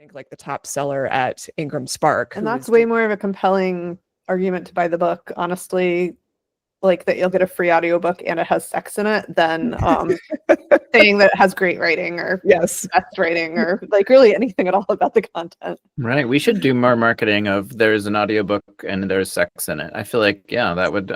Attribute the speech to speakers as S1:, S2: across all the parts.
S1: think like the top seller at Ingram Spark.
S2: And that's way more of a compelling argument to buy the book, honestly, like that you'll get a free audiobook and it has sex in it, than saying that it has great writing or best writing or like really anything at all about the content.
S3: Right. We should do more marketing of there's an audiobook and there's sex in it. I feel like, yeah, that would...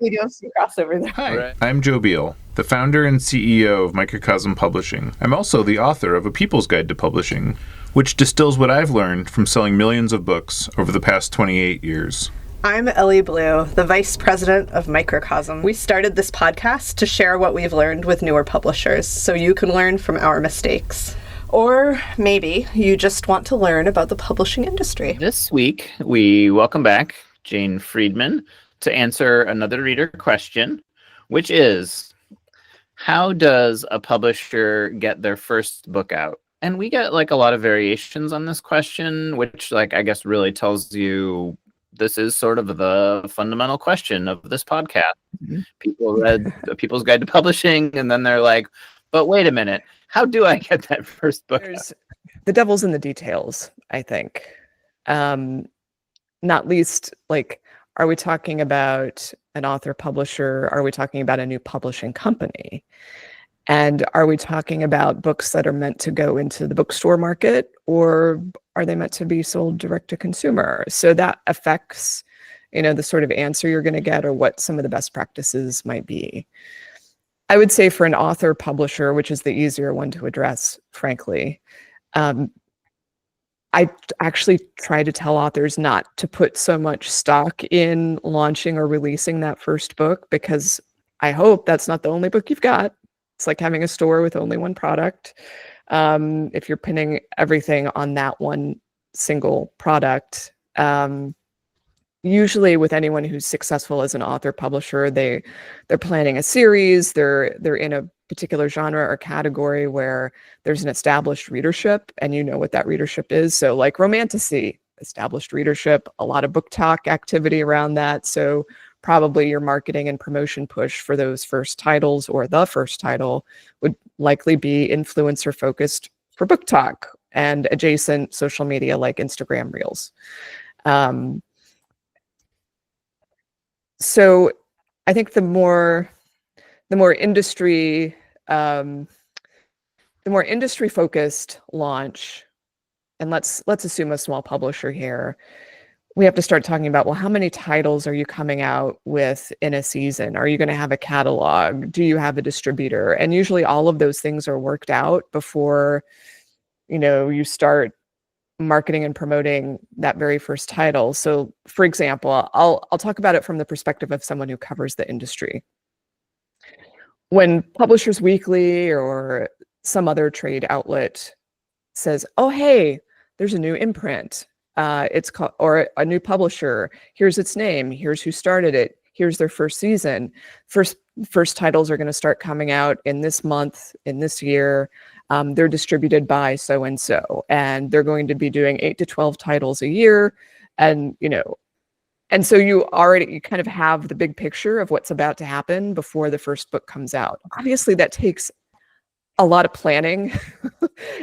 S2: We do have some crossover there.
S4: Hi,
S3: Right.
S4: I'm Joe Beal, the founder and CEO of Microcosm Publishing. I'm also the author of A People's Guide to Publishing, which distills what I've learned from selling millions of books over the past 28 years.
S2: I'm Elly Blue, the Vice President of Microcosm. We started this podcast to share what we've learned with newer publishers, so you can learn from our mistakes. Or maybe you just want to learn about the publishing industry.
S3: This week, we welcome back Jane Friedman to answer another reader question, which is, how does a publisher get their first book out? And we get like a lot of variations on this question, which like I guess really tells you this is sort of the fundamental question of this podcast. Mm-hmm. People read A People's Guide to Publishing, and then they're like, but wait a minute, how do I get that first book out?
S1: The devil's in the details, I think. Not least, like, are we talking about an author publisher? Are we talking about a new publishing company? And are we talking about books that are meant to go into the bookstore market, or are they meant to be sold direct to consumer? So that affects, the sort of answer you're going to get or what some of the best practices might be. I would say for an author publisher, which is the easier one to address, frankly, I actually try to tell authors not to put so much stock in launching or releasing that first book, because I hope that's not the only book you've got. It's like having a store with only one product. If you're pinning everything on that one single product, usually with anyone who's successful as an author publisher, they're planning a series. They're in a particular genre or category where there's an established readership, and you know what that readership is. So like romantasy, established readership, a lot of book talk activity around that. So probably your marketing and promotion push for those first titles or the first title would likely be influencer focused for book talk and adjacent social media like Instagram Reels. So I think the more industry focused launch, and let's assume a small publisher here, we have to start talking about, well, how many titles are you coming out with in a season? Are you going to have a catalog? Do you have a distributor? And usually all of those things are worked out before, you start marketing and promoting that very first title. So for example, I'll talk about it from the perspective of someone who covers the industry. When Publishers Weekly or some other trade outlet says, oh, hey, there's a new imprint. It's called, or a new publisher. Here's its name. Here's who started it. Here's their first season. First titles are going to start coming out in this month, in this year. They're distributed by so and so, and they're going to be doing 8 to 12 titles a year, and and so you kind of have the big picture of what's about to happen before the first book comes out. Obviously, that takes a lot of planning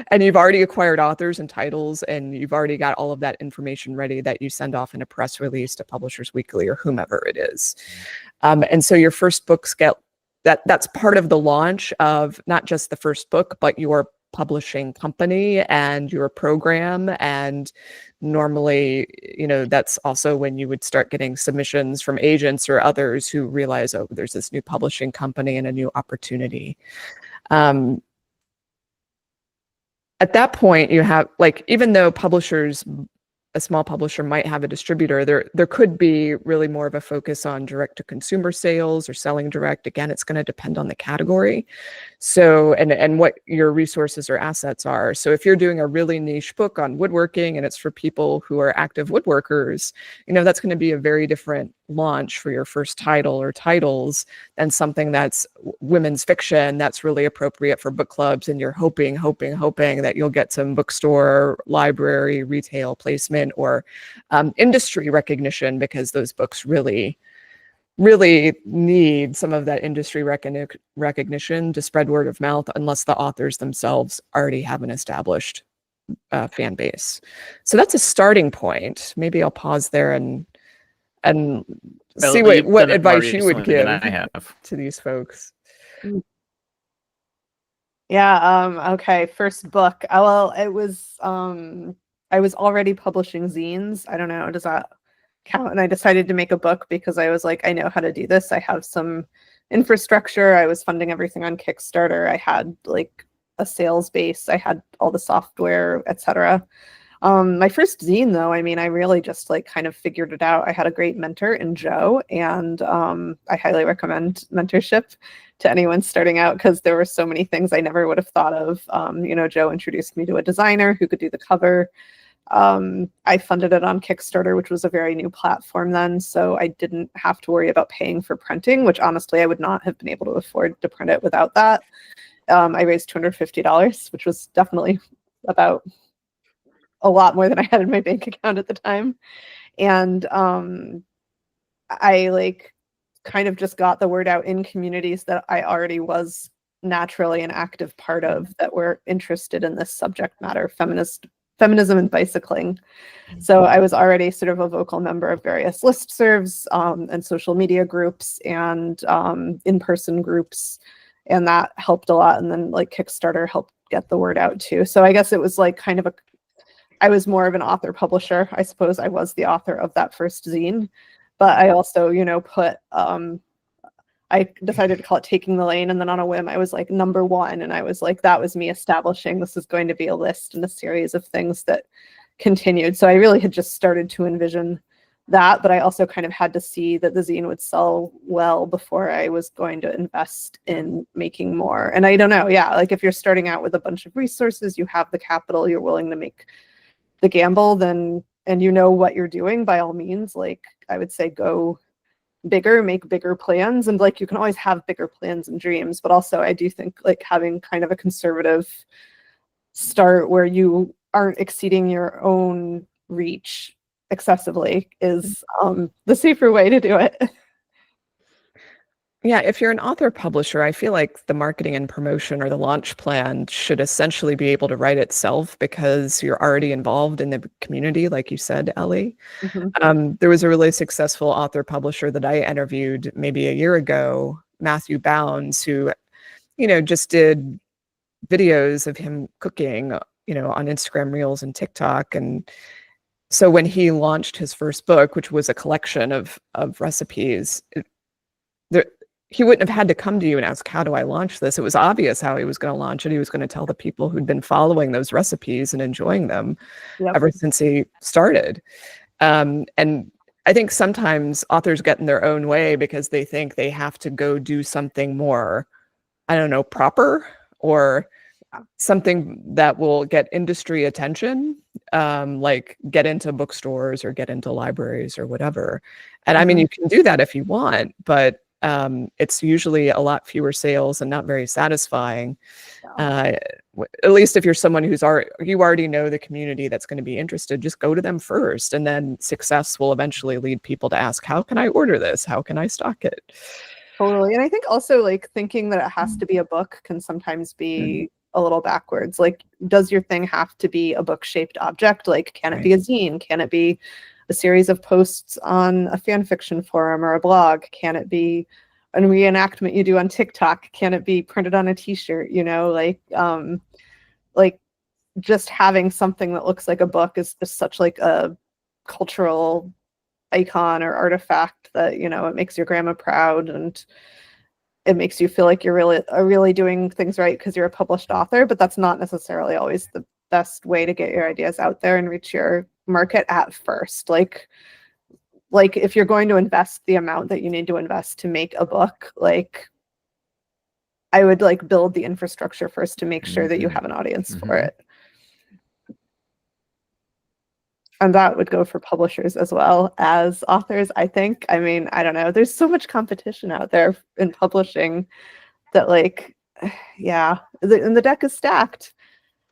S1: and you've already acquired authors and titles, and you've already got all of that information ready that you send off in a press release to Publishers Weekly or whomever it is. And so your first books that's part of the launch of not just the first book, but your publishing company and your program. And normally, that's also when you would start getting submissions from agents or others who realize, oh, there's this new publishing company and a new opportunity. At that point, you have, like, even though a small publisher might have a distributor, there could be really more of a focus on direct to consumer sales or selling direct. Again, it's going to depend on the category. So, and what your resources or assets are. So if you're doing a really niche book on woodworking and it's for people who are active woodworkers, that's going to be a very different launch for your first title or titles than something that's women's fiction that's really appropriate for book clubs, and you're hoping that you'll get some bookstore, library, retail placement or industry recognition, because those books really need some of that industry recognition to spread word of mouth, unless the authors themselves already have an established fan base. So that's a starting point. Maybe I'll pause there and see what advice you would give to these folks.
S2: Yeah. Okay. First book. Well, it was. I was already publishing zines. I don't know. Does that count? And I decided to make a book because I was like, I know how to do this. I have some infrastructure. I was funding everything on Kickstarter. I had like a sales base. I had all the software, etc. My first zine, though, I mean, I really just like kind of figured it out. I had a great mentor in Joe, and I highly recommend mentorship to anyone starting out because there were so many things I never would have thought of. Joe introduced me to a designer who could do the cover. I funded it on Kickstarter, which was a very new platform then, so I didn't have to worry about paying for printing, which honestly I would not have been able to afford to print it without that. I raised $250, which was definitely about a lot more than I had in my bank account at the time. And I like kind of just got the word out in communities that I already was naturally an active part of that were interested in this subject matter, feminism and bicycling. So I was already sort of a vocal member of various listservs and social media groups and in-person groups, and that helped a lot. And then like Kickstarter helped get the word out too. So I guess it was like kind of I was more of an author publisher. I suppose I was the author of that first zine, but I also, I decided to call it Taking the Lane. And then on a whim, I was like #1. And I was like, that was me establishing this is going to be a list and a series of things that continued. So I really had just started to envision that, but I also kind of had to see that the zine would sell well before I was going to invest in making more. And I don't know. Yeah. Like if you're starting out with a bunch of resources, you have the capital, you're willing to make the gamble, then, and you know what you're doing, by all means, like I would say go bigger, make bigger plans. And like you can always have bigger plans and dreams, but also I do think like having kind of a conservative start where you aren't exceeding your own reach excessively is the safer way to do it.
S1: Yeah, if you're an author publisher, I feel like the marketing and promotion or the launch plan should essentially be able to write itself because you're already involved in the community, like you said, Elly.
S2: Mm-hmm.
S1: There was a really successful author publisher that I interviewed maybe a year ago, Matthew Bounds, who, just did videos of him cooking, on Instagram Reels and TikTok. And so when he launched his first book, which was a collection of recipes, he wouldn't have had to come to you and ask, how do I launch this? It was obvious how he was going to launch it. He was going to tell the people who'd been following those recipes and enjoying them ever since he started. And I think sometimes authors get in their own way because they think they have to go do something more, proper or something that will get industry attention, like get into bookstores or get into libraries or whatever. And I mean, you can do that if you want, but it's usually a lot fewer sales and not very satisfying. At least if you're someone you already know the community that's going to be interested, just go to them first, and then success will eventually lead people to ask, how can I order this? How can I stock it?
S2: Totally. And I think also like thinking that it has to be a book can sometimes be a little backwards. Like, does your thing have to be a book-shaped object? Like, can it be a zine? Can it be a series of posts on a fan fiction forum or a blog? Can it be a reenactment you do on TikTok? Can it be printed on a t-shirt? Like just having something that looks like a book is just such like a cultural icon or artifact that, it makes your grandma proud and it makes you feel like you're really doing things right because you're a published author, but that's not necessarily always the best way to get your ideas out there and reach your market at first. Like if you're going to invest the amount that you need to invest to make a book, like I would like build the infrastructure first to make sure that you have an audience for it. And that would go for publishers as well as authors, I think. I mean, I don't know. There's so much competition out there in publishing that like, yeah, and the deck is stacked.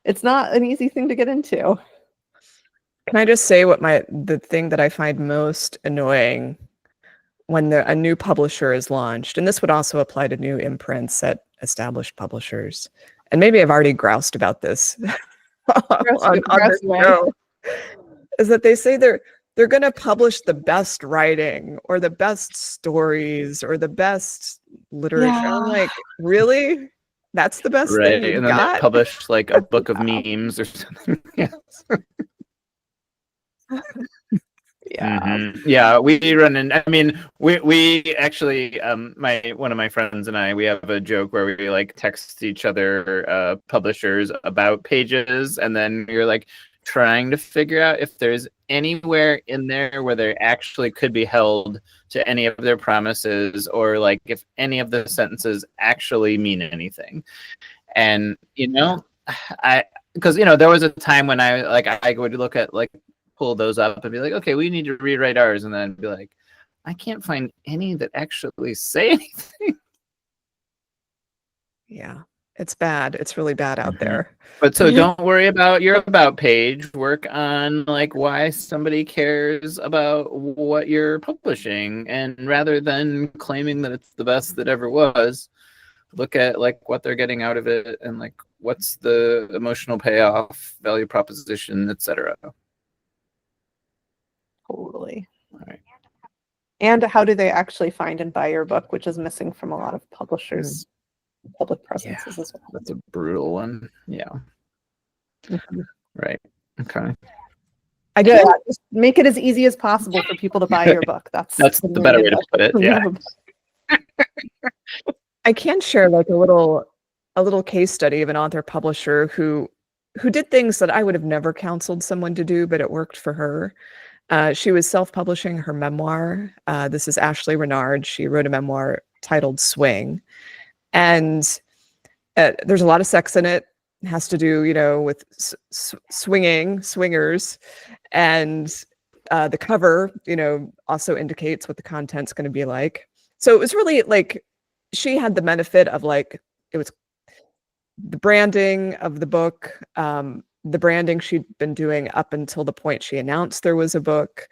S2: It's not an easy thing to get into.
S1: Can I just say the thing that I find most annoying when a new publisher is launched, and this would also apply to new imprints at established publishers, and maybe I've already groused about this on this show is that they say they're going to publish the best writing or the best stories or the best literature.
S2: Yeah.
S1: I'm like, really? That's the best thing you've
S3: and then
S1: got?
S3: they published like a book of memes or something. Yes.
S2: Yeah.
S3: Mm-hmm. Yeah, we run in. I mean, we actually, one of my friends and I, we have a joke where we like text each other, publishers about pages, and then you're like trying to figure out if there's anywhere in there where they actually could be held to any of their promises, or like if any of the sentences actually mean anything. And because there was a time when I would look at pull those up and be like, okay, we need to rewrite ours, and then be like, I can't find any that actually say anything.
S1: Yeah, it's bad. It's really bad out there.
S3: But so don't worry about your about page. Work on why somebody cares about what you're publishing, and rather than claiming that it's the best that ever was, look at what they're getting out of it, and what's the emotional payoff, value proposition, etc.
S2: Totally.
S3: All right.
S2: And how do they actually find and buy your book, which is missing from a lot of publishers' public presences as well.
S3: That's a brutal one. Yeah.
S2: Mm-hmm.
S3: Right. Okay.
S2: Just make it as easy as possible for people to buy your book. That's
S3: the better way to put it. Yeah.
S1: I can share a little case study of an author publisher who did things that I would have never counseled someone to do, but it worked for her. She was self-publishing her memoir. This is Ashley Renard. She wrote a memoir titled Swing. And there's a lot of sex in it. It has to do, with swingers. And the cover, also indicates what the content's going to be like. So it was really she had the benefit of it was the branding of the book, the branding she'd been doing up until the point she announced there was a book.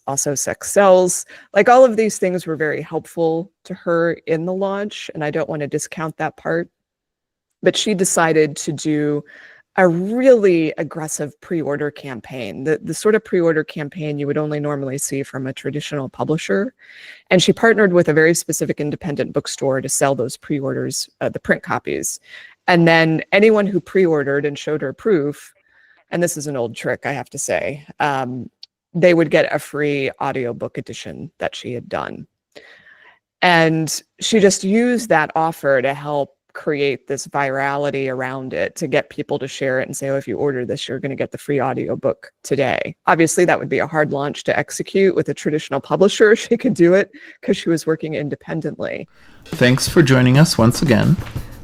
S1: Also sex sells. All of these things were very helpful to her in the launch, and I don't want to discount that part. But she decided to do a really aggressive pre-order campaign, the sort of pre-order campaign you would only normally see from a traditional publisher. And she partnered with a very specific independent bookstore to sell those pre-orders, the print copies. And then anyone who pre-ordered and showed her proof, and this is an old trick, I have to say, they would get a free audiobook edition that she had done. And she just used that offer to help create this virality around it, to get people to share it and say, oh, if you order this, you're going to get the free audiobook today. Obviously, that would be a hard launch to execute with a traditional publisher. She could do it because she was working independently.
S4: Thanks for joining us once again.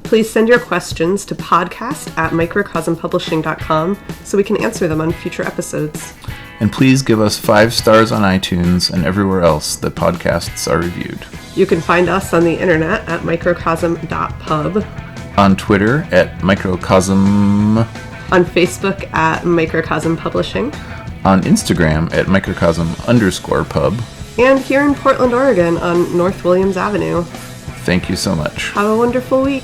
S5: Please send your questions to podcast@microcosmpublishing.com so we can answer them on future episodes.
S4: And please give us 5 stars on iTunes and everywhere else that podcasts are reviewed.
S5: You can find us on the internet at microcosm.pub,
S4: on Twitter at microcosm,
S5: on Facebook at Microcosm Publishing,
S4: on Instagram at microcosm_pub,
S5: and here in Portland, Oregon on North Williams Avenue.
S4: Thank you so much.
S5: Have a wonderful week.